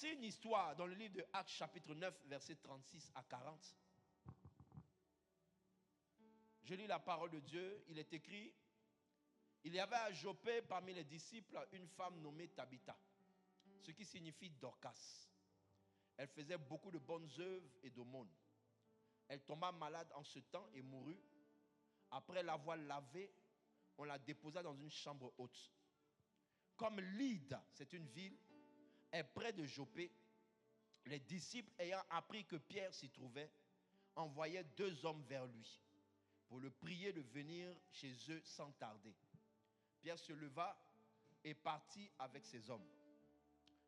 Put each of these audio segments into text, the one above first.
Voici une histoire dans le livre de Actes chapitre 9, versets 36 à 40. Je lis la parole de Dieu. Il est écrit: il y avait à Joppé parmi les disciples une femme nommée Tabitha, ce qui signifie Dorcas. Elle faisait beaucoup de bonnes œuvres et d'aumônes. Elle tomba malade en ce temps et mourut. Après l'avoir lavée, on la déposa dans une chambre haute. Comme Lyde, c'est une ville, est près de Joppé, les disciples ayant appris que Pierre s'y trouvait, envoyaient 2 hommes vers lui pour le prier de venir chez eux sans tarder. Pierre se leva et partit avec ses hommes.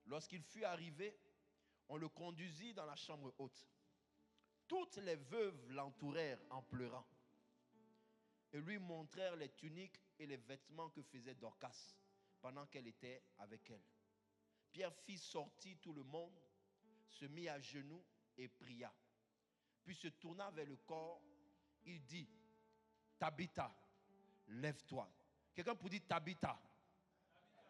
Lorsqu'il fut arrivé, on le conduisit dans la chambre haute. Toutes les veuves l'entourèrent en pleurant et lui montrèrent les tuniques et les vêtements que faisait Dorcas pendant qu'elle était avec elle. Pierre fit sortir tout le monde, se mit à genoux et pria. Puis se tourna vers le corps, il dit: Tabitha, lève-toi. Quelqu'un pour dire Tabitha.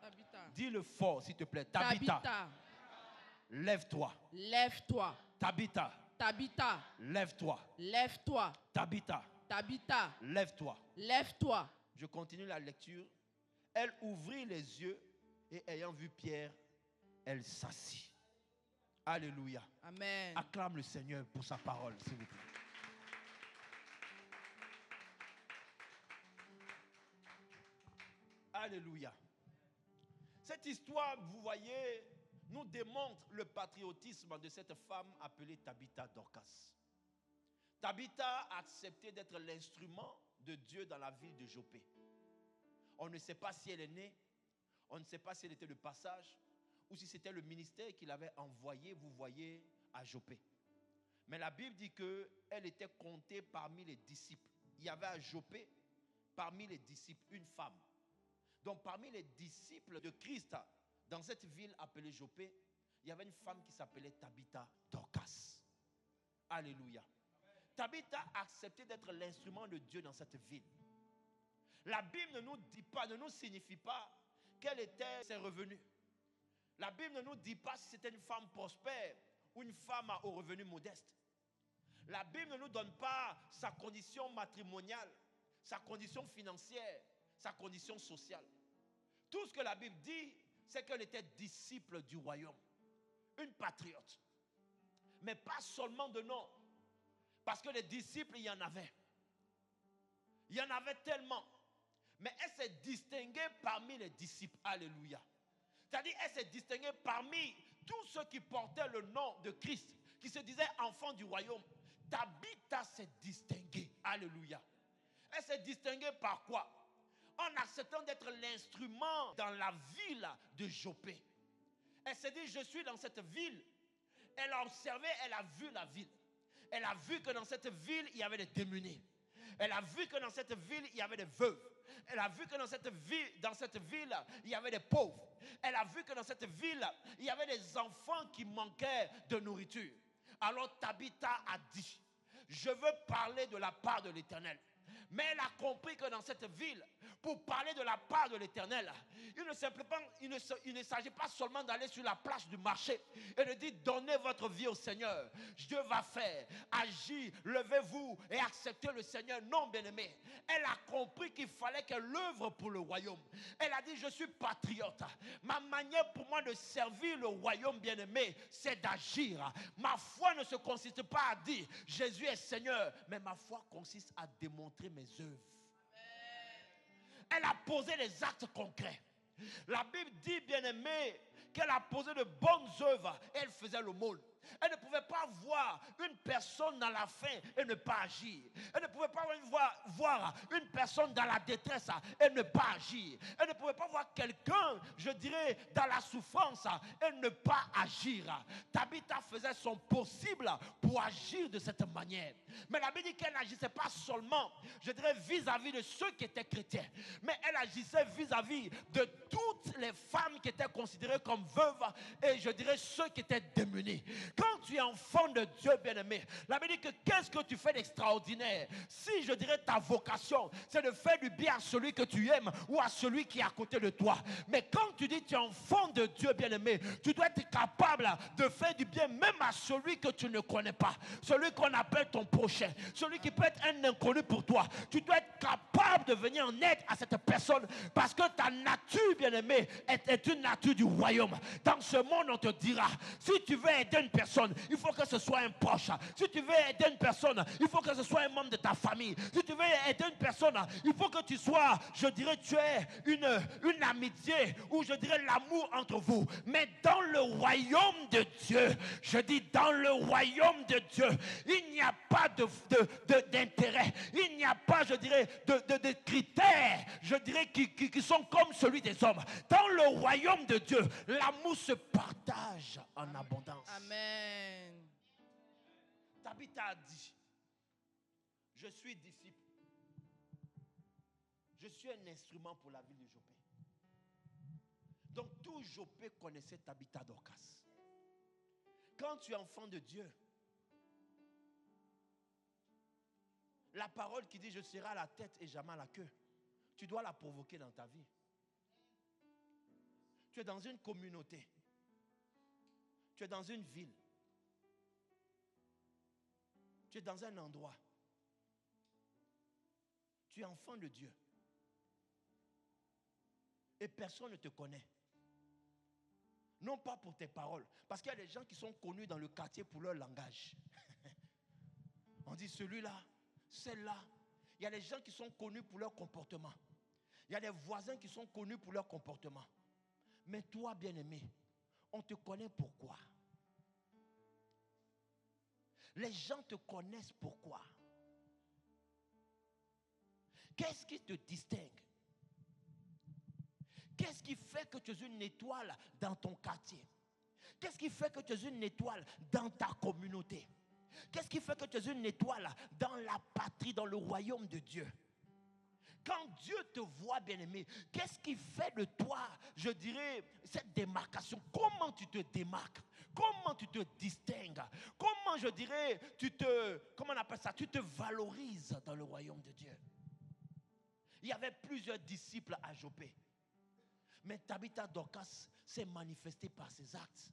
Tabitha. Dis-le fort, s'il te plaît. Tabitha. Tabitha. Lève-toi. Lève-toi. Tabitha. Tabitha. Lève-toi. Lève-toi. Tabitha. Tabitha. Lève-toi. Lève-toi. Je continue la lecture. Elle ouvrit les yeux et ayant vu Pierre, elle s'assit. Alléluia. Amen. Acclame le Seigneur pour sa parole, s'il vous plaît. Alléluia. Cette histoire, vous voyez, nous démontre le patriotisme de cette femme appelée Tabitha Dorcas. Tabitha a accepté d'être l'instrument de Dieu dans la ville de Joppé. On ne sait pas si elle est née, on ne sait pas si elle était de passage, ou si c'était le ministère qu'il avait envoyé, vous voyez, à Joppé. Mais la Bible dit qu'elle était comptée parmi les disciples. Il y avait à Joppé, parmi les disciples, une femme. Donc parmi les disciples de Christ, dans cette ville appelée Joppé, il y avait une femme qui s'appelait Tabitha Dorcas. Alléluia. Tabitha a accepté d'être l'instrument de Dieu dans cette ville. La Bible ne nous dit pas, ne nous signifie pas quels étaient ses revenus. La Bible ne nous dit pas si c'était une femme prospère ou une femme aux revenus modestes. La Bible ne nous donne pas sa condition matrimoniale, sa condition financière, sa condition sociale. Tout ce que la Bible dit, c'est qu'elle était disciple du royaume, une patriote. Mais pas seulement de nom, parce que les disciples, il y en avait. Il y en avait tellement. Mais elle s'est distinguée parmi les disciples. Alléluia. C'est-à-dire, elle s'est distinguée parmi tous ceux qui portaient le nom de Christ, qui se disaient enfants du royaume. Tabitha s'est distinguée. Alléluia. Elle s'est distinguée par quoi? En acceptant d'être l'instrument dans la ville de Joppé. Elle s'est dit, je suis dans cette ville. Elle a observé, elle a vu la ville. Elle a vu que dans cette ville, il y avait des démunis. Elle a vu que dans cette ville, il y avait des veuves. Elle a vu que dans cette ville, il y avait des pauvres. Elle a vu que dans cette ville, il y avait des enfants qui manquaient de nourriture. Alors Tabitha a dit, je veux parler de la part de l'Éternel. Mais elle a compris que dans cette ville, pour parler de la part de l'Éternel, il ne s'agit pas seulement d'aller sur la place du marché et de dire donnez votre vie au Seigneur. Dieu va faire, agir, levez-vous et acceptez le Seigneur. Non, bien-aimé. Elle a compris qu'il fallait qu'elle œuvre pour le royaume. Elle a dit je suis patriote. Ma manière pour moi de servir le royaume, bien-aimé, c'est d'agir. Ma foi ne se consiste pas à dire Jésus est Seigneur, mais ma foi consiste à démontrer mes œuvres. Elle a posé des actes concrets. La Bible dit, bien-aimé, qu'elle a posé de bonnes œuvres et elle faisait l'aumône. Elle ne pouvait pas voir une personne dans la faim et ne pas agir. Elle ne pouvait pas voir une personne dans la détresse et ne pas agir. Elle ne pouvait pas voir quelqu'un, je dirais, dans la souffrance et ne pas agir. Tabitha faisait son possible pour agir de cette manière. Mais la Bible dit qu'elle n'agissait pas seulement, je dirais, vis-à-vis de ceux qui étaient chrétiens, mais elle agissait vis-à-vis de toutes les femmes qui étaient considérées comme veuves et je dirais ceux qui étaient démunis. quand tu es enfant de Dieu, bien-aimé, la Bible dit que qu'est-ce que tu fais d'extraordinaire? Si je dirais ta vocation, c'est de faire du bien à celui que tu aimes ou à celui qui est à côté de toi. Mais quand tu dis tu es enfant de Dieu, bien-aimé, tu dois être capable de faire du bien même à celui que tu ne connais pas, celui qu'on appelle ton prochain, celui qui peut être un inconnu pour toi. Tu dois être capable de venir en aide à cette personne parce que ta nature, bien-aimé, est une nature du royaume. Dans ce monde, on te dira, si tu veux aider une personne, il faut que ce soit un proche. Si tu veux aider une personne, il faut que ce soit un membre de ta famille. Si tu veux aider une personne, il faut que tu sois, je dirais, tu aies une amitié ou je dirais l'amour entre vous. Mais dans le royaume de Dieu, je dis dans le royaume de Dieu, il n'y a pas d'intérêt. Il n'y a pas, je dirais, de critères, je dirais, qui sont comme celui des hommes. Dans le royaume de Dieu, l'amour se partage en abondance. Amen. Tabitha a dit, je suis disciple. Je suis un instrument pour la ville de Joppé. Donc tout Joppé connaissait Tabitha Dorcas. Quand tu es enfant de Dieu, la parole qui dit je serai à la tête et jamais à la queue, tu dois la provoquer dans ta vie. Tu es dans une communauté. Tu es dans une ville. Tu es dans un endroit. Tu es enfant de Dieu. Et personne ne te connaît. Non pas pour tes paroles. Parce qu'il y a des gens qui sont connus dans le quartier pour leur langage. On dit celui-là, celle-là. Il y a des gens qui sont connus pour leur comportement. Il y a des voisins qui sont connus pour leur comportement. Mais toi, bien-aimé, on te connaît pourquoi? Les gens te connaissent pourquoi? Qu'est-ce qui te distingue? Qu'est-ce qui fait que tu es une étoile dans ton quartier? Qu'est-ce qui fait que tu es une étoile dans ta communauté? Qu'est-ce qui fait que tu es une étoile dans la patrie, dans le royaume de Dieu? Quand Dieu te voit, bien-aimé, qu'est-ce qui fait de toi, je dirais, cette démarcation? Comment tu te démarques? Comment tu te distingues? Comment, je dirais, comment on appelle ça? Tu te valorises dans le royaume de Dieu. Il y avait plusieurs disciples à Joppé. Mais Tabitha Dorcas s'est manifestée par ses actes.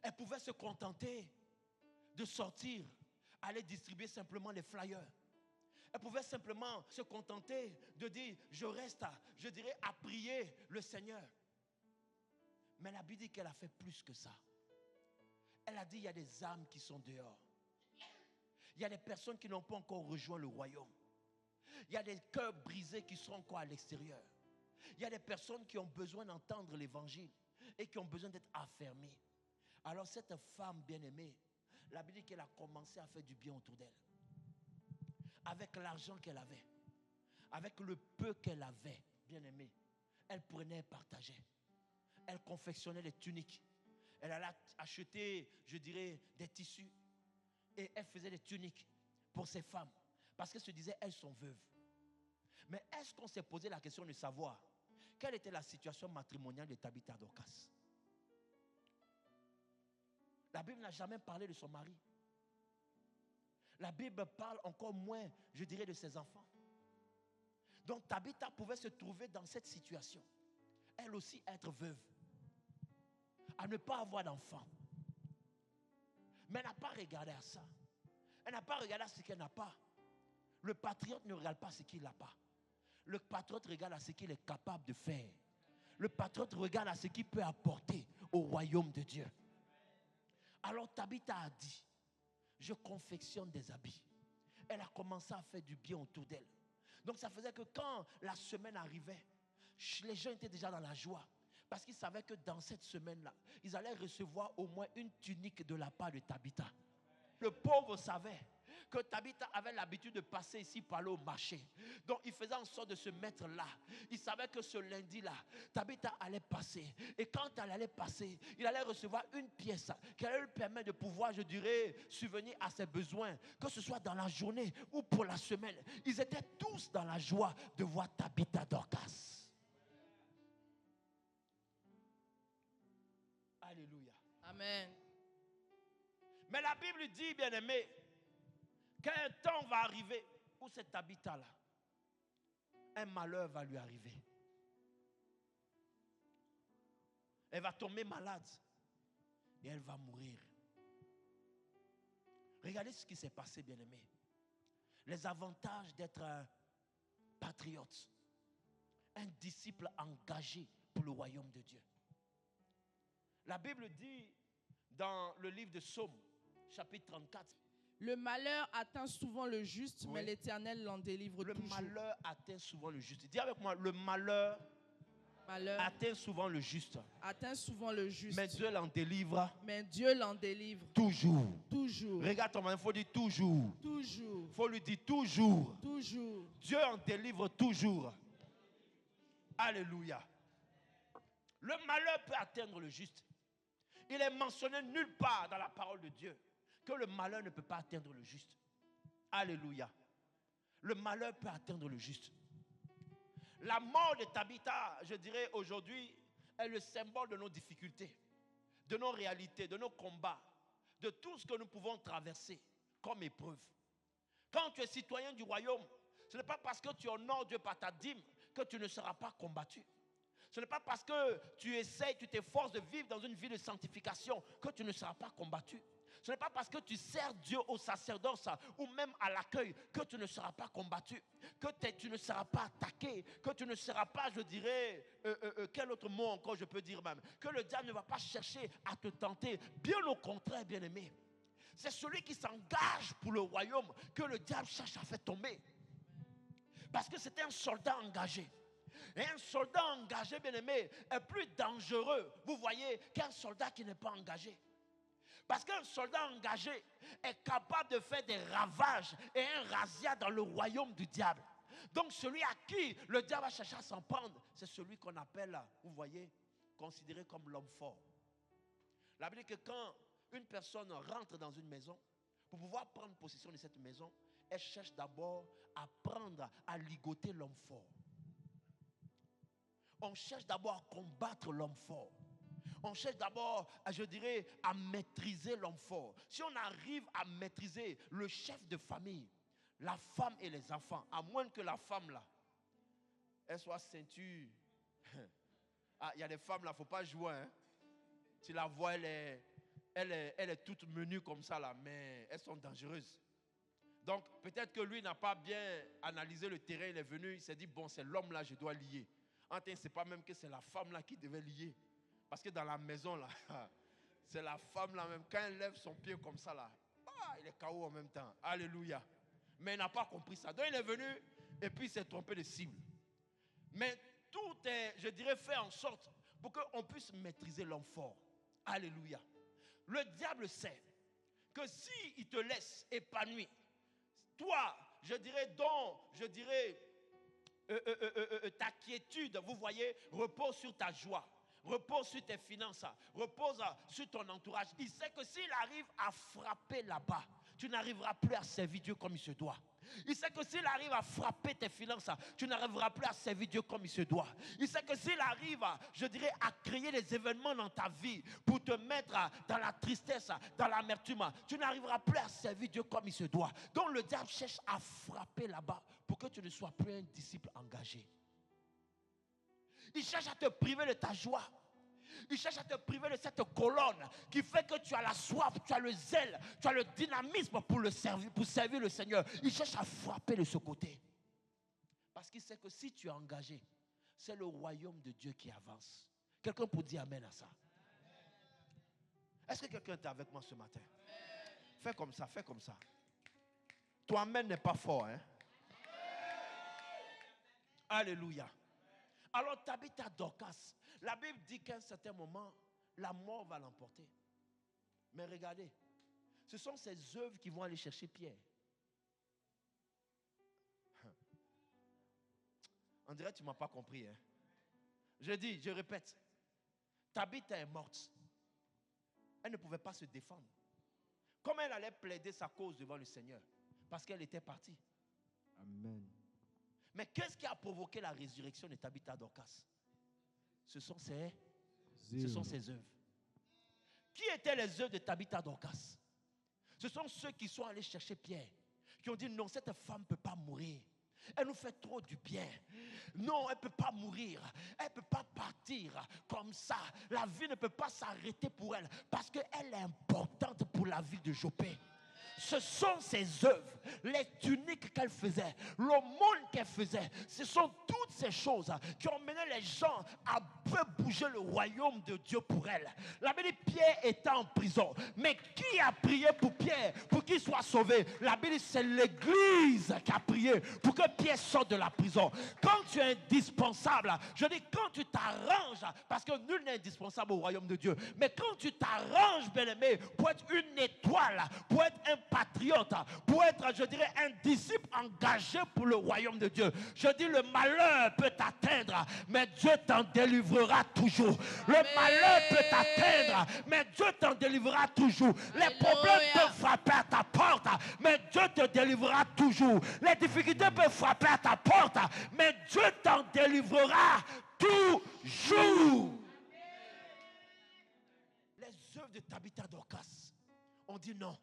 Elle pouvait se contenter de sortir, aller distribuer simplement les flyers. Elle pouvait simplement se contenter de dire, je reste, je dirais, à prier le Seigneur. Mais la Bible dit qu'elle a fait plus que ça. Elle a dit, il y a des âmes qui sont dehors. Il y a des personnes qui n'ont pas encore rejoint le royaume. Il y a des cœurs brisés qui sont encore à l'extérieur. Il y a des personnes qui ont besoin d'entendre l'évangile et qui ont besoin d'être affermées. Alors cette femme bien-aimée, la Bible dit qu'elle a commencé à faire du bien autour d'elle. Avec l'argent qu'elle avait, avec le peu qu'elle avait, bien-aimée, elle prenait et partageait. Elle confectionnait des tuniques. Elle allait acheter, je dirais, des tissus. Et elle faisait des tuniques pour ses femmes. Parce qu'elle se disait, elles sont veuves. Mais est-ce qu'on s'est posé la question de savoir quelle était la situation matrimoniale de Tabitha Dorcas? La Bible n'a jamais parlé de son mari. La Bible parle encore moins, je dirais, de ses enfants. Donc Tabitha pouvait se trouver dans cette situation. Elle aussi être veuve. À ne pas avoir d'enfant. Mais elle n'a pas regardé à ça. Elle n'a pas regardé à ce qu'elle n'a pas. Le patriote ne regarde pas ce qu'il n'a pas. Le patriote regarde à ce qu'il est capable de faire. Le patriote regarde à ce qu'il peut apporter au royaume de Dieu. Alors Tabitha a dit, je confectionne des habits. Elle a commencé à faire du bien autour d'elle. Donc ça faisait que quand la semaine arrivait, les gens étaient déjà dans la joie. Parce qu'ils savaient que dans cette semaine-là, ils allaient recevoir au moins une tunique de la part de Tabitha. Le pauvre savait que Tabitha avait l'habitude de passer ici par là au marché. Donc il faisait en sorte de se mettre là. Il savait que ce lundi-là, Tabitha allait passer. Et quand elle allait passer, il allait recevoir une pièce qui allait lui permettre de pouvoir, je dirais, subvenir à ses besoins. Que ce soit dans la journée ou pour la semaine. Ils étaient tous dans la joie de voir Tabitha Dorcas. Alléluia. Amen. Mais la Bible dit, bien-aimé, qu'un temps va arriver où cet Tabitha-là, un malheur va lui arriver. Elle va tomber malade et elle va mourir. Regardez ce qui s'est passé, bien-aimé. Les avantages d'être un patriote, un disciple engagé pour le royaume de Dieu. La Bible dit dans le livre de Psaume, chapitre 34, Le malheur atteint souvent le juste, Oui. mais l'Éternel l'en délivre le toujours. malheur atteint souvent le juste. Dis avec moi, le malheur Malheur atteint souvent le juste, atteint souvent le juste, mais Dieu l'en délivre mais Dieu l'en délivre toujours. toujours. Regarde ton mari, il faut dire toujours. Toujours. Il faut lui dire toujours. Toujours. Dieu en délivre toujours. Alléluia. Le malheur peut atteindre le juste. Il est mentionné nulle part dans la parole de Dieu que le malheur ne peut pas atteindre le juste. Alléluia. Le malheur peut atteindre le juste. La mort de Tabitha, je dirais aujourd'hui, est le symbole de nos difficultés, de nos réalités, de nos combats, de tout ce que nous pouvons traverser comme épreuve. Quand tu es citoyen du royaume, ce n'est pas parce que tu honores Dieu par ta dîme que tu ne seras pas combattu. Ce n'est pas parce que tu essaies, tu t'efforces de vivre dans une vie de sanctification que tu ne seras pas combattu. Ce n'est pas parce que tu sers Dieu au sacerdoce ou même à l'accueil que tu ne seras pas combattu, que tu ne seras pas attaqué, que tu ne seras pas, je dirais, quel autre mot encore je peux dire même, que le diable ne va pas chercher à te tenter. Bien au contraire, bien-aimé. C'est celui qui s'engage pour le royaume que le diable cherche à faire tomber. Parce que c'est un soldat engagé. Et un soldat engagé, bien-aimé, est plus dangereux, vous voyez, qu'un soldat qui n'est pas engagé. Parce qu'un soldat engagé est capable de faire des ravages et un razzia dans le royaume du diable. Donc celui à qui le diable va chercher à s'en prendre, c'est celui qu'on appelle, vous voyez, considéré comme l'homme fort. La Bible dit que quand une personne rentre dans une maison, pour pouvoir prendre possession de cette maison, elle cherche d'abord à prendre, à ligoter l'homme fort. On cherche d'abord à combattre l'homme fort. On cherche d'abord, je dirais, à maîtriser l'homme fort. Si on arrive à maîtriser le chef de famille, la femme et les enfants, à moins que la femme là, elle soit ceinture. Ah, il y a des femmes là, il ne faut pas jouer. Hein? Tu la vois, elle est toute menue comme ça là, mais elles sont dangereuses. Donc peut-être que lui n'a pas bien analysé le terrain, il est venu, il s'est dit, bon, c'est l'homme là, je dois lier. En fait, ce n'est pas même que c'est la femme là qui devait lier. Parce que dans la maison là, c'est la femme là même, quand elle lève son pied comme ça là, il est KO en même temps. Alléluia. Mais il n'a pas compris ça. Donc il est venu et puis il s'est trompé de cible. Mais tout est, je dirais, fait en sorte pour qu'on puisse maîtriser l'homme fort. Alléluia. Le diable sait que s'il te laisse épanoui, toi, je dirais, ta quiétude, vous voyez, repose sur ta joie, repose sur tes finances, repose sur ton entourage. Il sait que s'il arrive à frapper là-bas, tu n'arriveras plus à servir Dieu comme il se doit. Il sait que s'il arrive à frapper tes finances, tu n'arriveras plus à servir Dieu comme il se doit. Il sait que s'il arrive, je dirais, à créer des événements dans ta vie pour te mettre dans la tristesse, dans l'amertume, tu n'arriveras plus à servir Dieu comme il se doit. Donc le diable cherche à frapper là-bas pour que tu ne sois plus un disciple engagé. Il cherche à te priver de ta joie. Il cherche à te priver de cette colonne qui fait que tu as la soif, tu as le zèle, tu as le dynamisme pour servir le Seigneur. Il cherche à frapper de ce côté. Parce qu'il sait que si tu es engagé, c'est le royaume de Dieu qui avance. Quelqu'un peut dire amen à ça? Est-ce que quelqu'un est avec moi ce matin? Fais comme ça, fais comme ça. Ton amen n'est pas fort, hein? Alléluia. Alors Tabitha Dorcas, la Bible dit qu'à un certain moment, la mort va l'emporter. Mais regardez, ce sont ses œuvres qui vont aller chercher Pierre. On dirait que tu ne m'as pas compris. Hein? Je répète, Tabitha est morte. Elle ne pouvait pas se défendre. Comment elle allait plaider sa cause devant le Seigneur? Parce qu'elle était partie. Amen. Mais qu'est-ce qui a provoqué la résurrection de Tabitha Dorcas? Ce sont ses œuvres. Qui étaient les œuvres de Tabitha Dorcas? Ce sont ceux qui sont allés chercher Pierre, qui ont dit non, cette femme ne peut pas mourir. Elle nous fait trop du bien. Non, elle ne peut pas mourir. Elle ne peut pas partir comme ça. La vie ne peut pas s'arrêter pour elle parce qu'elle est importante pour la ville de Joppé. Ce sont ses œuvres, les tuniques qu'elle faisait, l'aumône qu'elle faisait. Ce sont toutes ces choses qui ont mené les gens à faire bouger le royaume de Dieu pour elle. La Bible dit Pierre était en prison. Mais qui a prié pour Pierre pour qu'il soit sauvé? La Bible dit c'est l'Église qui a prié pour que Pierre sorte de la prison. Quand tu es indispensable, je dis quand tu t'arranges, parce que nul n'est indispensable au royaume de Dieu, mais quand tu t'arranges, bien-aimé, pour être une étoile, pour être un patriote, pour être, je dirais, un disciple engagé pour le royaume de Dieu. Je dis, le malheur peut t'atteindre, mais Dieu t'en délivrera toujours. Le malheur peut t'atteindre, mais Dieu t'en délivrera toujours. Les problèmes peuvent frapper à ta porte, mais Dieu te délivrera toujours. Les difficultés peuvent frapper à ta porte, mais Dieu t'en délivrera toujours. Les œuvres de Tabitha Dorcas, on dit non.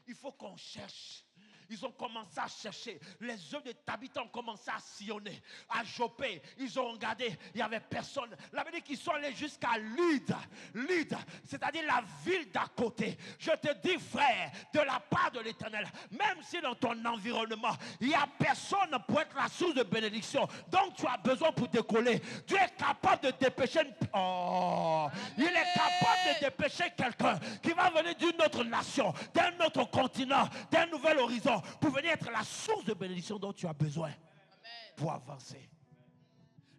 Il faut qu'on cherche. Ils ont commencé à chercher. Les œuvres de Tabitha ont commencé à sillonner, à Joppé. Ils ont regardé, il n'y avait personne. La Bible dit qu'ils sont allés jusqu'à Lyde. Lyde, c'est-à-dire la ville d'à côté. Je te dis, frère, de la part de l'Éternel, même si dans ton environnement, il n'y a personne pour être la source de bénédiction, donc tu as besoin pour décoller. Dieu est capable de dépêcher. Il est capable de dépêcher quelqu'un qui va venir d'une autre nation, d'un autre continent, d'un nouvel horizon, pour venir être la source de bénédiction dont tu as besoin. Pour avancer.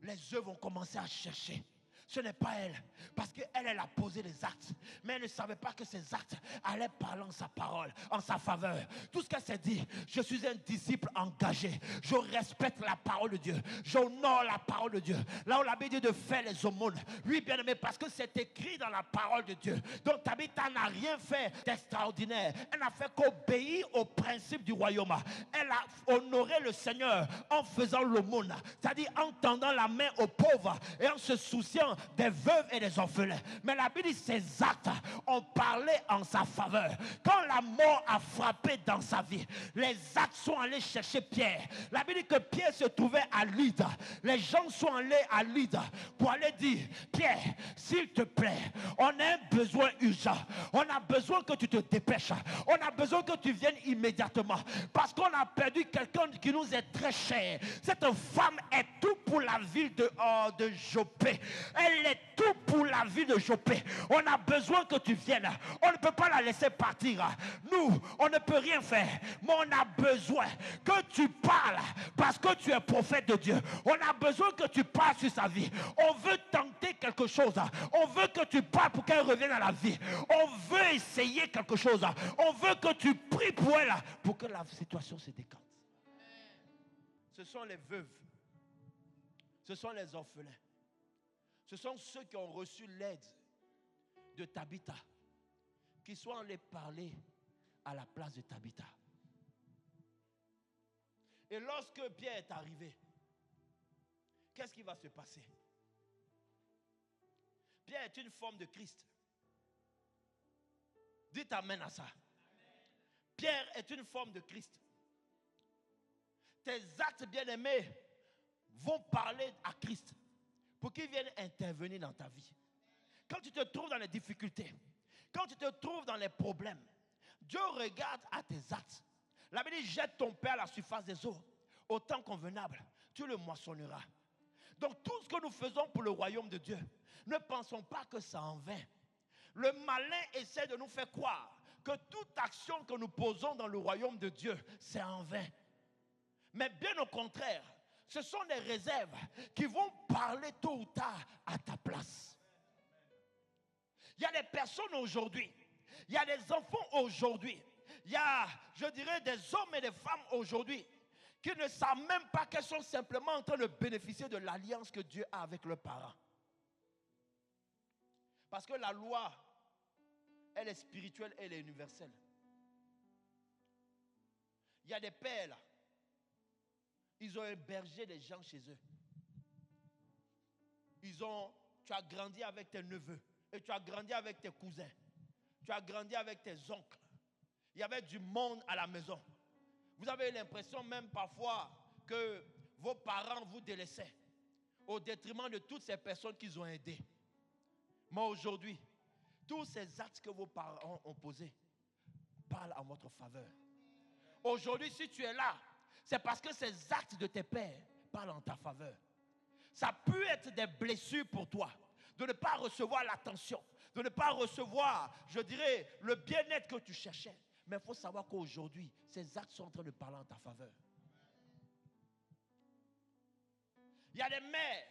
Les œuvres ont commencé à chercher. Ce n'est pas elle, parce qu'elle a posé les actes, mais elle ne savait pas que ces actes allaient parler en sa parole, en sa faveur. Tout ce qu'elle s'est dit, je suis un disciple engagé, je respecte la parole de Dieu, j'honore la parole de Dieu. Là où la Bible dit de faire les aumônes, oui bien aimé, parce que c'est écrit dans la parole de Dieu. Donc Tabitha n'a rien fait d'extraordinaire, elle n'a fait qu'obéir aux principes du royaume. Elle a honoré le Seigneur en faisant l'aumône, c'est-à-dire en tendant la main aux pauvres et en se souciant des veuves et des orphelins. Mais la Bible dit ces actes ont parlé en sa faveur. Quand la mort a frappé dans sa vie, les actes sont allés chercher Pierre. La Bible dit que Pierre se trouvait à Lyde. Les gens sont allés à Lyde pour aller dire Pierre, s'il te plaît, on a un besoin urgent. On a besoin que tu te dépêches. On a besoin que tu viennes immédiatement parce qu'on a perdu quelqu'un qui nous est très cher. Cette femme est tout pour la ville de Joppé. Elle est tout pour la vie de Joppé. On a besoin que tu viennes. On ne peut pas la laisser partir. Nous, on ne peut rien faire. Mais on a besoin que tu parles parce que tu es prophète de Dieu. On a besoin que tu parles sur sa vie. On veut tenter quelque chose. On veut que tu parles pour qu'elle revienne à la vie. On veut essayer quelque chose. On veut que tu pries pour elle pour que la situation se décante. Ce sont les veuves. Ce sont les orphelins. Ce sont ceux qui ont reçu l'aide de Tabitha, qui sont allés parler à la place de Tabitha. Et lorsque Pierre est arrivé, qu'est-ce qui va se passer? Pierre est une forme de Christ. Dites amen à ça. Pierre est une forme de Christ. Tes actes bien-aimés vont parler à Christ pour qu'il vienne intervenir dans ta vie. Quand tu te trouves dans les difficultés, quand tu te trouves dans les problèmes, Dieu regarde à tes actes. La Bible dit, jette ton pain à la surface des eaux. Au temps convenable, tu le moissonneras. Donc tout ce que nous faisons pour le royaume de Dieu, ne pensons pas que c'est en vain. Le malin essaie de nous faire croire que toute action que nous posons dans le royaume de Dieu, c'est en vain. Mais bien au contraire, ce sont des réserves qui vont parler tôt ou tard à ta place. Il y a des personnes aujourd'hui, il y a des enfants aujourd'hui, il y a, je dirais, des hommes et des femmes aujourd'hui qui ne savent même pas qu'elles sont simplement en train de bénéficier de l'alliance que Dieu a avec leurs parents. Parce que la loi, elle est spirituelle, elle est universelle. Il y a des pères là, ils ont hébergé des gens chez eux. Tu as grandi avec tes neveux. Et tu as grandi avec tes cousins. Tu as grandi avec tes oncles. Il y avait du monde à la maison. Vous avez l'impression même parfois que vos parents vous délaissaient au détriment de toutes ces personnes qu'ils ont aidées. Mais aujourd'hui, tous ces actes que vos parents ont posés parlent en votre faveur. Aujourd'hui, si tu es là, c'est parce que ces actes de tes pères parlent en ta faveur. Ça peut être des blessures pour toi, de ne pas recevoir l'attention, de ne pas recevoir, je dirais, le bien-être que tu cherchais. Mais il faut savoir qu'aujourd'hui, ces actes sont en train de parler en ta faveur. Il y a des mères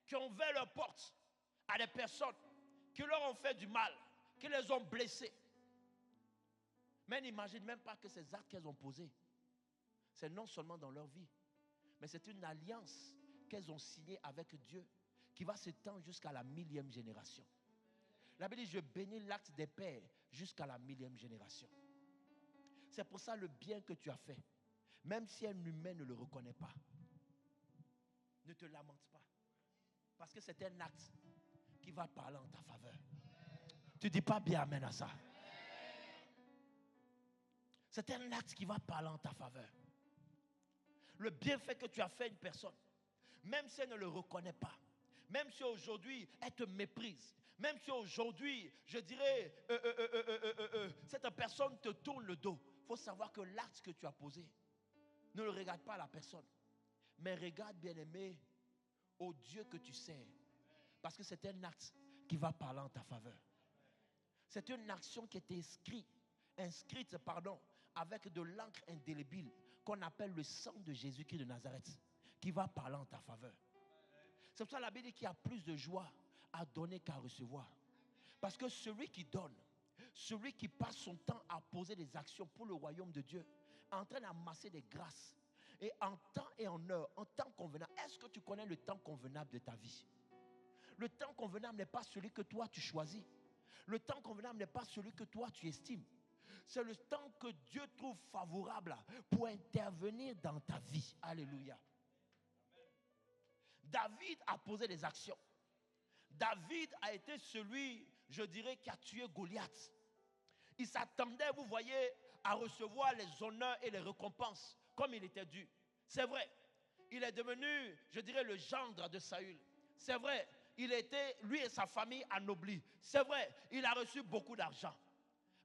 qui ont ouvert leurs portes à des personnes qui leur ont fait du mal, qui les ont blessés. Mais n'imagine même pas que ces actes qu'elles ont posés, c'est non seulement dans leur vie, mais c'est une alliance qu'elles ont signée avec Dieu qui va s'étendre jusqu'à la 1000e génération. La Bible dit, je bénis l'acte des pères jusqu'à la 1000e génération. C'est pour ça le bien que tu as fait, même si un humain ne le reconnaît pas, ne te lamente pas. Parce que c'est un acte qui va parler en ta faveur. Tu ne dis pas bien amen à ça. C'est un acte qui va parler en ta faveur. Le bienfait que tu as fait à une personne, même si elle ne le reconnaît pas, même si aujourd'hui elle te méprise, même si aujourd'hui, je dirais, cette personne te tourne le dos, il faut savoir que l'acte que tu as posé, ne le regarde pas à la personne, mais regarde, bien-aimé, au Dieu que tu sers. Parce que c'est un acte qui va parler en ta faveur. C'est une action qui est inscrite, avec de l'encre indélébile qu'on appelle le sang de Jésus-Christ de Nazareth, qui va parler en ta faveur. C'est pour ça que la Bible dit qu'il y a plus de joie à donner qu'à recevoir. Parce que celui qui donne, celui qui passe son temps à poser des actions pour le royaume de Dieu, est en train d'amasser des grâces. Et en temps et en heure, en temps convenable. Est-ce que tu connais le temps convenable de ta vie? Le temps convenable n'est pas celui que toi tu choisis. Le temps convenable n'est pas celui que toi tu estimes. C'est le temps que Dieu trouve favorable pour intervenir dans ta vie. Alléluia. David a posé des actions. David a été celui, je dirais, qui a tué Goliath. Il s'attendait, vous voyez, à recevoir les honneurs et les récompenses comme il était dû. C'est vrai, il est devenu, je dirais, le gendre de Saül. C'est vrai, il était, lui et sa famille, anoblis. C'est vrai, il a reçu beaucoup d'argent.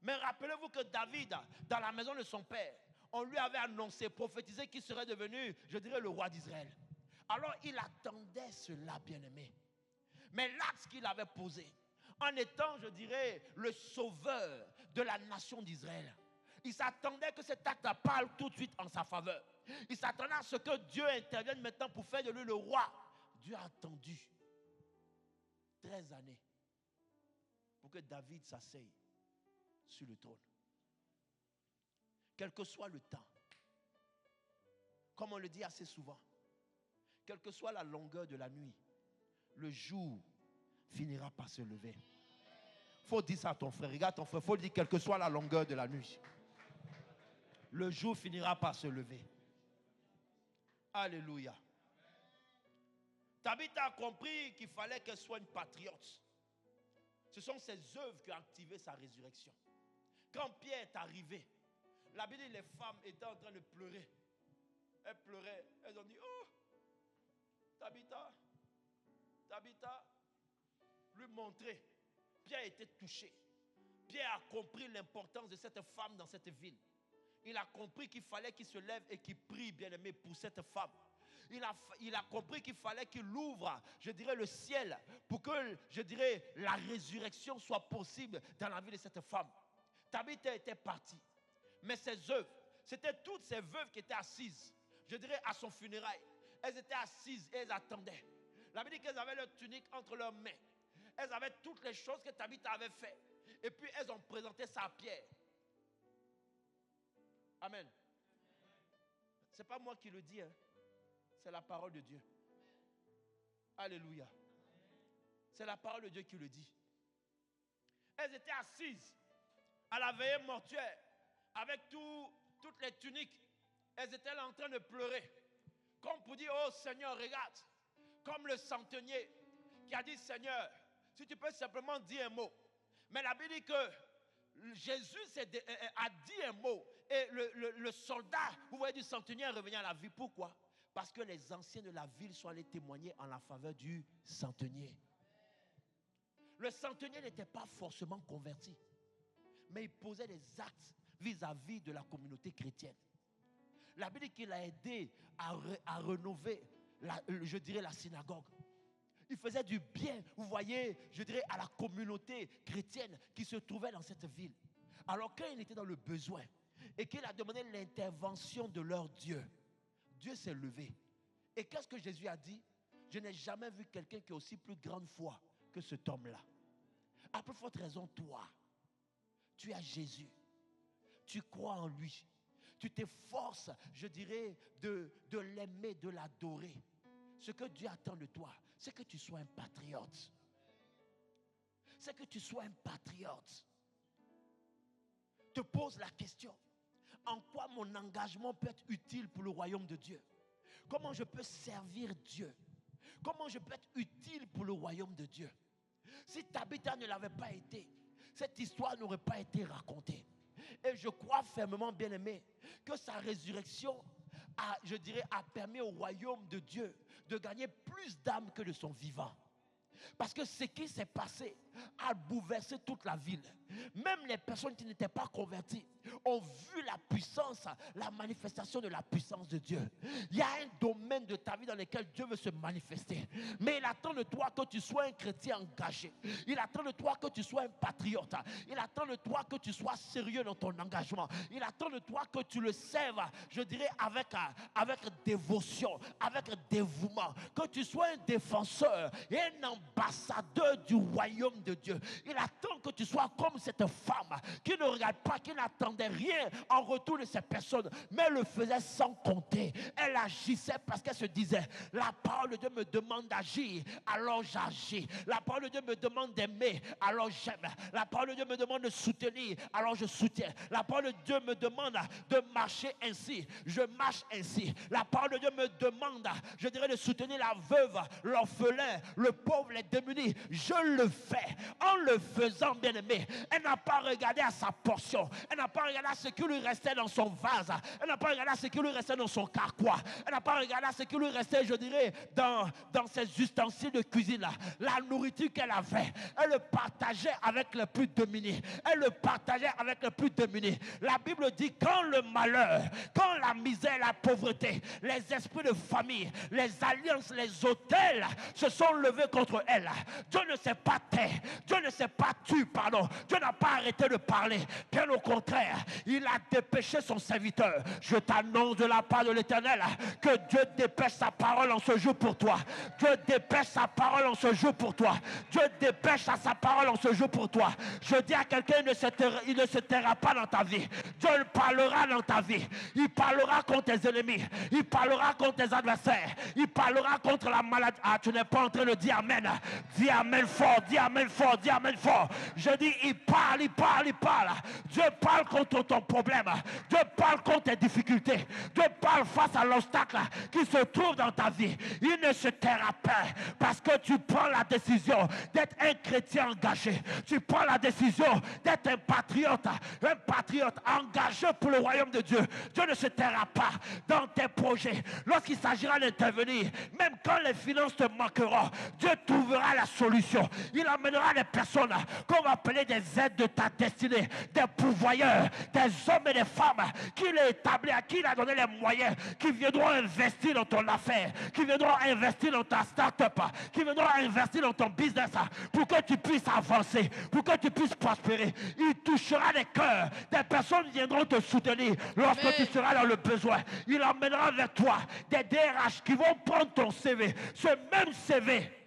Mais rappelez-vous que David, dans la maison de son père, on lui avait annoncé, prophétisé qu'il serait devenu, je dirais, le roi d'Israël. Alors il attendait cela, bien-aimé. Mais l'acte qu'il avait posé, en étant, je dirais, le sauveur de la nation d'Israël, il s'attendait que cet acte parle tout de suite en sa faveur. Il s'attendait à ce que Dieu intervienne maintenant pour faire de lui le roi. Dieu a attendu 13 années pour que David s'asseye sur le trône. Quel que soit le temps, comme on le dit assez souvent, quelle que soit la longueur de la nuit, le jour finira par se lever. Il faut dire ça à ton frère. Regarde ton frère, il faut dire quelle que soit la longueur de la nuit, le jour finira par se lever. Alléluia. Tabitha a compris qu'il fallait qu'elle soit une patriote. Ce sont ses œuvres qui ont activé sa résurrection. Quand Pierre est arrivé, la Bible dit les femmes étaient en train de pleurer. Elles pleuraient. Elles ont dit, oh, Tabitha, lui montrer. Pierre était touché. Pierre a compris l'importance de cette femme dans cette ville. Il a compris qu'il fallait qu'il se lève et qu'il prie, bien-aimé, pour cette femme. Il a compris qu'il fallait qu'il ouvre, je dirais, le ciel pour que, je dirais, la résurrection soit possible dans la vie de cette femme. Tabitha était partie. Mais ses œuvres, c'était toutes ces veuves qui étaient assises, je dirais, à son funérail. Elles étaient assises et elles attendaient. La Bible dit qu'elles avaient leur tunique entre leurs mains. Elles avaient toutes les choses que Tabitha avait fait. Et puis elles ont présenté ça à Pierre. Amen. Ce n'est pas moi qui le dis, hein. C'est la parole de Dieu. Alléluia. C'est la parole de Dieu qui le dit. Elles étaient assises à la veillée mortuaire avec toutes les tuniques. Elles étaient là en train de pleurer. Comme pour dire, oh Seigneur, regarde. Comme le centenier qui a dit, Seigneur, Si tu peux simplement dire un mot. Mais la Bible dit que Jésus a dit un mot. Et le soldat, vous voyez, du centenier est revenu à la vie. Pourquoi? Parce que les anciens de la ville sont allés témoigner en la faveur du centenier. Le centenier n'était pas forcément converti, mais il posait des actes vis-à-vis de la communauté chrétienne. La Bible dit qu'il a aidé à rénover, je dirais, la synagogue. Il faisait du bien, vous voyez, je dirais, à la communauté chrétienne qui se trouvait dans cette ville. Alors quand il était dans le besoin et qu'il a demandé l'intervention de leur Dieu, Dieu s'est levé. Et qu'est-ce que Jésus a dit? Je n'ai jamais vu quelqu'un qui a aussi plus grande foi que cet homme-là. À plus forte raison, toi, tu as Jésus. Tu crois en lui. Tu t'efforces, je dirais, de l'aimer, de l'adorer. Ce que Dieu attend de toi, c'est que tu sois un patriote. C'est que tu sois un patriote. Te pose la question, en quoi mon engagement peut être utile pour le royaume de Dieu? Comment je peux servir Dieu? Comment je peux être utile pour le royaume de Dieu? Si Tabitha ne l'avait pas été, cette histoire n'aurait pas été racontée. Et je crois fermement, bien-aimé, que sa résurrection a permis au royaume de Dieu de gagner plus d'âmes que de son vivant. Parce que ce qui s'est passé a bouleversé toute la ville. Même les personnes qui n'étaient pas converties ont vu la puissance, la manifestation de la puissance de Dieu. Il y a un domaine de ta vie dans lequel Dieu veut se manifester. Mais il attend de toi que tu sois un chrétien engagé. Il attend de toi que tu sois un patriote. Il attend de toi que tu sois sérieux dans ton engagement. Il attend de toi que tu le serves, je dirais, avec dévotion, avec dévouement. Que tu sois un défenseur et un ambassadeur du royaume de Dieu. Il attend que tu sois comme cette femme qui ne regarde pas, qui n'attendait rien en retour de ces personnes, mais elle le faisait sans compter. Elle agissait parce qu'elle se disait, la parole de Dieu me demande d'agir, alors j'agis. La parole de Dieu me demande d'aimer, alors j'aime. La parole de Dieu me demande de soutenir, alors je soutiens. La parole de Dieu me demande de marcher ainsi, je marche ainsi. La parole de Dieu me demande, je dirais, de soutenir la veuve, l'orphelin, le pauvre, les démunis. Je le fais. En le faisant, bien-aimé, elle n'a pas regardé à sa portion. Elle n'a pas regardé à ce qui lui restait dans son vase. Elle n'a pas regardé à ce qui lui restait dans son carquois. Elle n'a pas regardé à ce qui lui restait, je dirais, dans ses ustensiles de cuisine. La nourriture qu'elle avait, elle le partageait avec les plus démunis. Elle le partageait avec les plus démunis. La Bible dit, quand le malheur, quand la misère, la pauvreté, les esprits de famille, les alliances, les autels se sont levés contre elle, Dieu ne s'est pas taire. Dieu ne s'est pas tué, pardon. Dieu n'a pas arrêté de parler. Bien au contraire, il a dépêché son serviteur. Je t'annonce de la part de l'Éternel que Dieu dépêche sa parole en ce jour pour toi. Dieu dépêche sa parole en ce jour pour toi. Dieu dépêche sa parole en ce jour pour toi. Je dis à quelqu'un, il ne se taira pas dans ta vie. Dieu parlera dans ta vie. Il parlera contre tes ennemis. Il parlera contre tes adversaires. Il parlera contre la maladie. Ah, tu n'es pas en train de dire amen. Dis amen fort, dis amen fort, dis amen fort. Je dis, il parle, il parle, il parle. Dieu parle contre ton problème. Dieu parle contre tes difficultés. Dieu parle face à l'obstacle qui se trouve dans ta vie. Il ne se taira pas parce que tu prends la décision d'être un chrétien engagé. Tu prends la décision d'être un patriote engagé pour le royaume de Dieu. Dieu ne se taira pas dans tes projets. Lorsqu'il s'agira d'intervenir, même quand les finances te manqueront, Dieu trouvera la solution. Il amènera des personnes qu'on va appeler des aides de ta destinée, des pourvoyeurs, des hommes et des femmes qu'il a établis, à qui il a donné les moyens, qui viendront investir dans ton affaire, qui viendront investir dans ta start-up, qui viendront investir dans ton business pour que tu puisses avancer, pour que tu puisses prospérer. Il touchera les cœurs, des personnes viendront te soutenir lorsque Amen. tu seras dans le besoin. Il emmènera vers toi des DRH qui vont prendre ton CV, ce même CV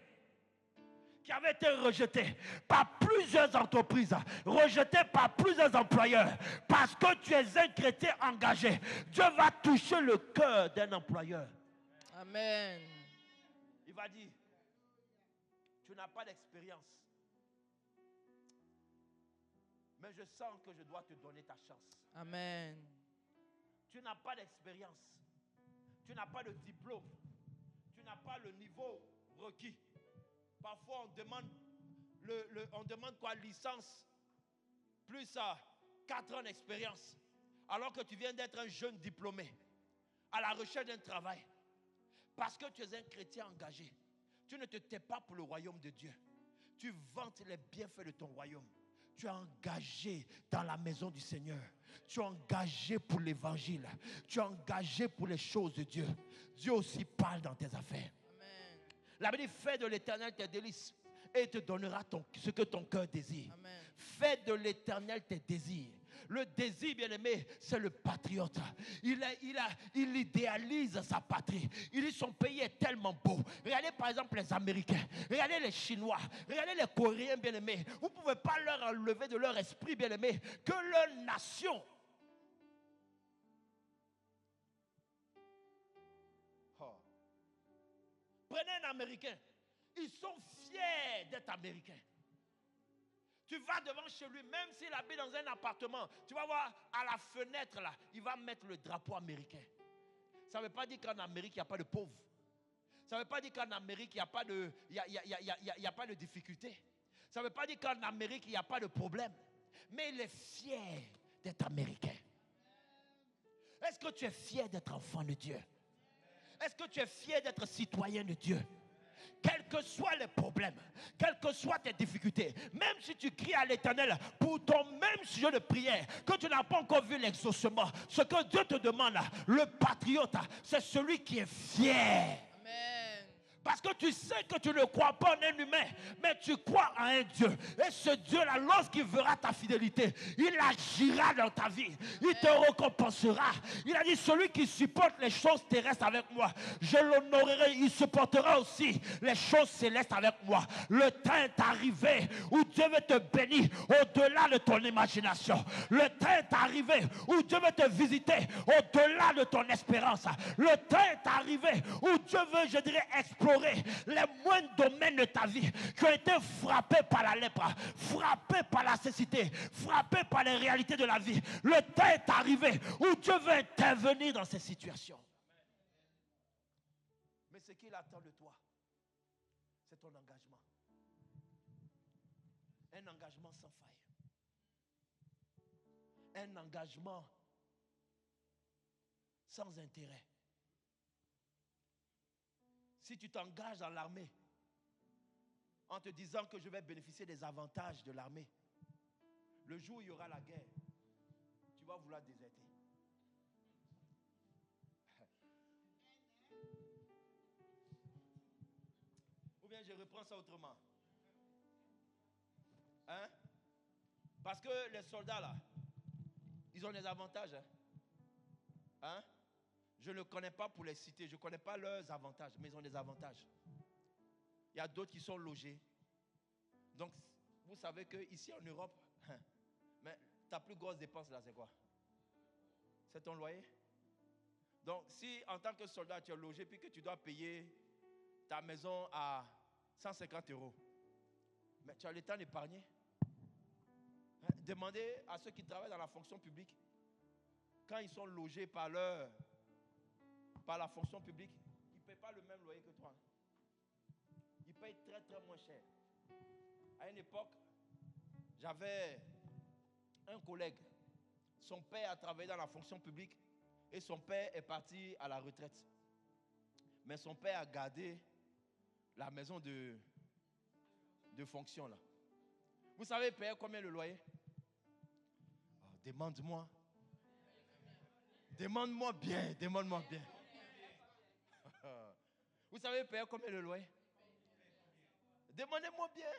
qui avait été rejeté par plusieurs entreprises, rejeté par plusieurs employeurs, parce que tu es un chrétien engagé. Dieu va toucher le cœur d'un employeur. Amen. Il va dire, tu n'as pas d'expérience, mais je sens que je dois te donner ta chance. Amen. Tu n'as pas d'expérience, tu n'as pas de diplôme, tu n'as pas le niveau requis. Parfois, on demande on demande quoi? Licence, plus 4 ans d'expérience. Alors que tu viens d'être un jeune diplômé, à la recherche d'un travail. Parce que tu es un chrétien engagé. Tu ne te tais pas pour le royaume de Dieu. Tu vantes les bienfaits de ton royaume. Tu es engagé dans la maison du Seigneur. Tu es engagé pour l'évangile. Tu es engagé pour les choses de Dieu. Dieu aussi parle dans tes affaires. Amen. La Bible dit, fais de l'Éternel tes délices et il te donnera ce que ton cœur désire. Amen. Fais de l'Éternel tes désirs. Le désir, bien aimé, c'est le patriote. Il idéalise sa patrie. Il dit son pays est tellement beau. Regardez par exemple les Américains. Regardez les Chinois. Regardez les Coréens, bien aimés. Vous ne pouvez pas leur enlever de leur esprit, bien aimé, que leur nation. Oh. Prenez un Américain. Ils sont fiers d'être Américains. Tu vas devant chez lui, même s'il habite dans un appartement, tu vas voir à la fenêtre là, il va mettre le drapeau américain. Ça ne veut pas dire qu'en Amérique, il n'y a pas de pauvres. Ça ne veut pas dire qu'en Amérique, il n'y a pas de, y a pas de difficultés. Ça ne veut pas dire qu'en Amérique, il n'y a pas de problème. Mais il est fier d'être américain. Est-ce que tu es fier d'être enfant de Dieu? Est-ce que tu es fier d'être citoyen de Dieu? Quels que soient les problèmes, quelles que soient tes difficultés, même si tu cries à l'Éternel pour ton même sujet de prière, que tu n'as pas encore vu l'exaucement, ce que Dieu te demande, le patriote, c'est celui qui est fier. Amen. Parce que tu sais que tu ne crois pas en un humain, mais tu crois en un Dieu. Et ce Dieu-là, lorsqu'il verra ta fidélité, il agira dans ta vie. Il te récompensera. Il a dit, celui qui supporte les choses terrestres avec moi, je l'honorerai. Il supportera aussi les choses célestes avec moi. Le temps est arrivé où Dieu veut te bénir au-delà de ton imagination. Le temps est arrivé où Dieu veut te visiter au-delà de ton espérance. Le temps est arrivé où Dieu veut, je dirais, explorer les moindres domaines de ta vie qui ont été frappés par la lèpre, frappés par la cécité, frappés par les réalités de la vie. Le temps est arrivé où Dieu veut intervenir dans ces situations. Mais ce qu'il attend de toi, c'est ton engagement. Un engagement sans faille. Un engagement sans intérêt. Si tu t'engages dans l'armée en te disant que je vais bénéficier des avantages de l'armée, le jour où il y aura la guerre, tu vas vouloir déserter. Ou bien je reprends ça autrement. Hein? Parce que les soldats là, ils ont des avantages. Hein? Je ne connais pas pour les citer, je ne connais pas leurs avantages, mais ils ont des avantages. Il y a d'autres qui sont logés. Donc, vous savez qu'ici en Europe, mais ta plus grosse dépense là, c'est quoi? C'est ton loyer. Donc, si en tant que soldat, tu es logé, puis que tu dois payer ta maison à 150 €, mais tu as le temps d'épargner. Demandez à ceux qui travaillent dans la fonction publique, quand ils sont logés par la fonction publique, ils ne payent pas le même loyer que toi. Ils payent très très moins cher. À une époque, j'avais un collègue. Son père a travaillé dans la fonction publique et son père est parti à la retraite. Mais son père a gardé la maison de fonction là. Vous savez payer combien le loyer? Oh, demande-moi. Demande-moi bien, demande-moi bien. Vous savez payer combien le loyer? Demandez-moi bien.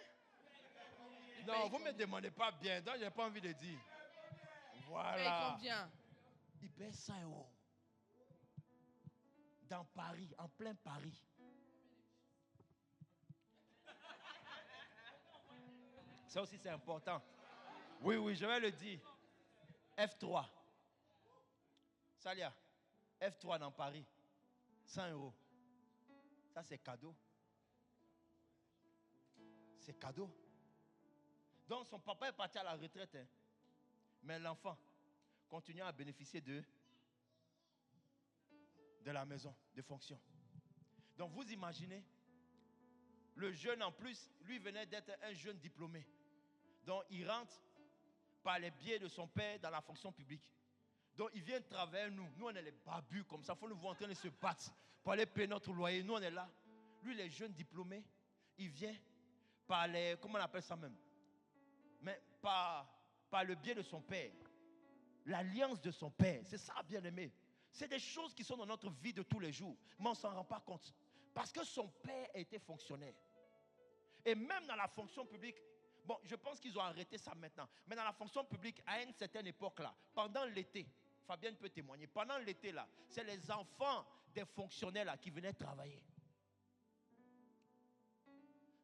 Non, vous ne me demandez pas bien, donc je n'ai pas envie de dire. Voilà. Il paye combien? Il paye 100 €. Dans Paris, en plein Paris. Ça aussi c'est important. Oui, je vais le dire. F3. Salia, F3 dans Paris. 100 €. Ça c'est cadeau. C'est cadeau. Donc son papa est parti à la retraite. Hein. Mais l'enfant continue à bénéficier de la maison, de fonction. Donc vous imaginez, Le jeune en plus, lui venait d'être un jeune diplômé. Donc il rentre par les biais de son père dans la fonction publique. Donc il vient travailler nous. Nous on est les babus comme ça. Il faut nous voir en train de se battre pour aller payer notre loyer. Nous on est là. Lui les jeunes diplômés, il vient par les, comment on appelle ça même? Mais par le biais de son père. L'alliance de son père. C'est ça bien aimé. C'est des choses qui sont dans notre vie de tous les jours. Mais on ne s'en rend pas compte. Parce que son père était fonctionnaire. Et même dans la fonction publique, bon, je pense qu'ils ont arrêté ça maintenant. Mais dans la fonction publique, à une certaine époque là, pendant l'été, Fabienne peut témoigner, pendant l'été là, c'est les enfants des fonctionnaires là qui venaient travailler.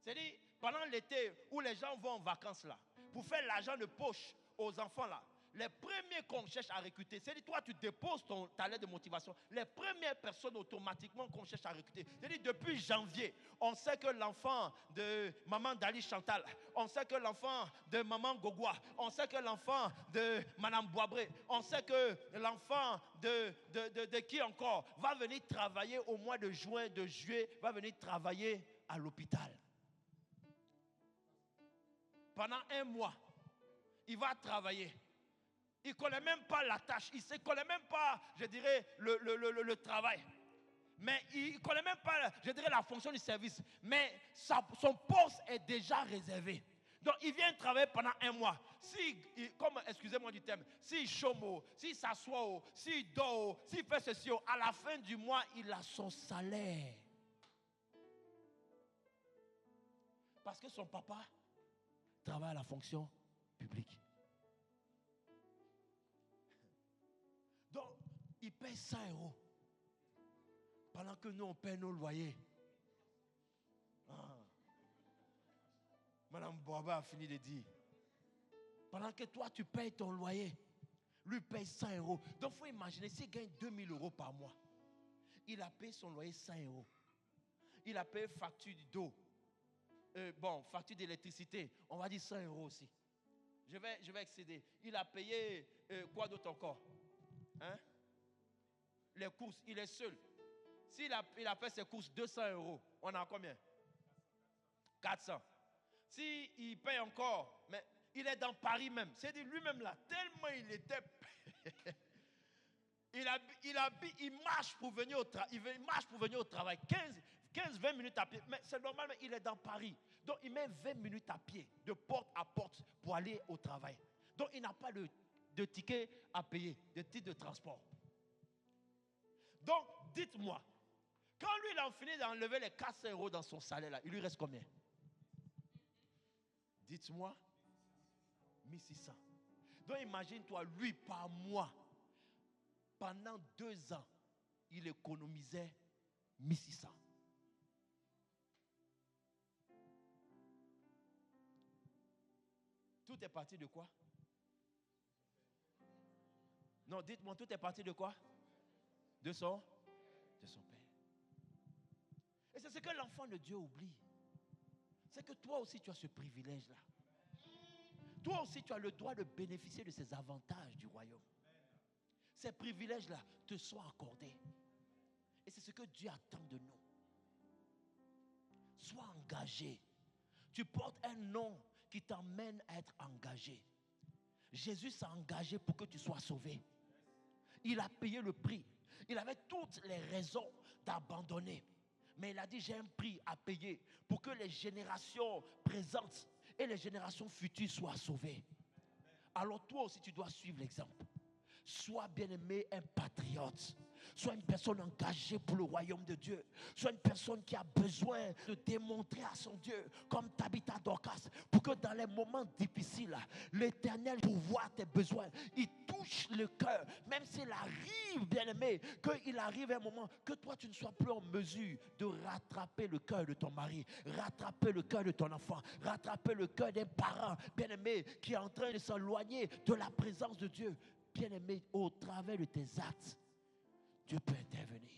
C'est-à-dire, pendant l'été où les gens vont en vacances là, pour faire l'argent de poche aux enfants là, les premiers qu'on cherche à recruter, c'est-à-dire toi tu déposes ta lettre de motivation, les premières personnes automatiquement qu'on cherche à recruter, c'est-à-dire depuis janvier, on sait que l'enfant de maman Dali Chantal, on sait que l'enfant de maman Gogwa, on sait que l'enfant de madame Boabré, on sait que l'enfant de qui encore va venir travailler au mois de juin, de juillet, va venir travailler à l'hôpital. Pendant un mois, il va travailler. Il ne connaît même pas la tâche. Il ne connaît même pas, je dirais, le travail. Mais il ne connaît même pas, je dirais, la fonction du service. Mais son poste est déjà réservé. Donc, il vient travailler pendant un mois. Excusez-moi du terme, s'il chôme, s'il s'assoit, s'il dort, s'il fait ceci, à la fin du mois, il a son salaire. Parce que son papa travaille à la fonction publique. Donc, il paye 100 €. Pendant que nous, on paye nos loyers. Madame Boaba a fini de dire. Pendant que toi, tu payes ton loyer, lui paye 100 €. Donc, il faut imaginer, s'il gagne 2000 € par mois, il a payé son loyer 100 €. Il a payé facture d'eau. Facture d'électricité, on va dire 100 € aussi. Je vais excéder. Il a payé quoi d'autre encore? Hein? Les courses, il est seul. S'il a fait ses courses 200 €, on a combien? 400. S'il paye encore, mais il est dans Paris même. C'est-à-dire lui-même là, tellement il était... il marche pour venir au travail. Il marche pour venir au travail. 15-20 minutes à pied. Mais c'est normal, mais il est dans Paris. Donc il met 20 minutes à pied, de porte à porte, pour aller au travail. Donc il n'a pas de ticket à payer, de titre de transport. Donc, dites-moi, quand lui, il a fini d'enlever les 400 € dans son salaire, là, il lui reste combien? Dites-moi, 1600. Donc, imagine-toi, lui, par mois, pendant 2 ans, il économisait 1600. Tout est parti de quoi? Non, dites-moi, tout est parti de quoi? De son père. Et c'est ce que l'enfant de Dieu oublie. C'est que toi aussi tu as ce privilège-là. Toi aussi tu as le droit de bénéficier de ces avantages du royaume. Ces privilèges-là te sont accordés. Et c'est ce que Dieu attend de nous. Sois engagé. Tu portes un nom qui t'emmène à être engagé. Jésus s'est engagé pour que tu sois sauvé. Il a payé le prix. Il avait toutes les raisons d'abandonner. Mais il a dit, j'ai un prix à payer pour que les générations présentes et les générations futures soient sauvées. Alors toi aussi, tu dois suivre l'exemple. Sois bien-aimé un patriote. Sois une personne engagée pour le royaume de Dieu. Sois une personne qui a besoin de démontrer à son Dieu, comme Tabitha Dorcas, pour que dans les moments difficiles, l'Éternel, pour voir tes besoins, il touche le cœur. Même s'il arrive, bien-aimé, qu'il arrive un moment que toi, tu ne sois plus en mesure de rattraper le cœur de ton mari, rattraper le cœur de ton enfant, rattraper le cœur d'un parent, bien-aimé, qui est en train de s'éloigner de la présence de Dieu. Bien-aimé, au travers de tes actes, Dieu peut intervenir.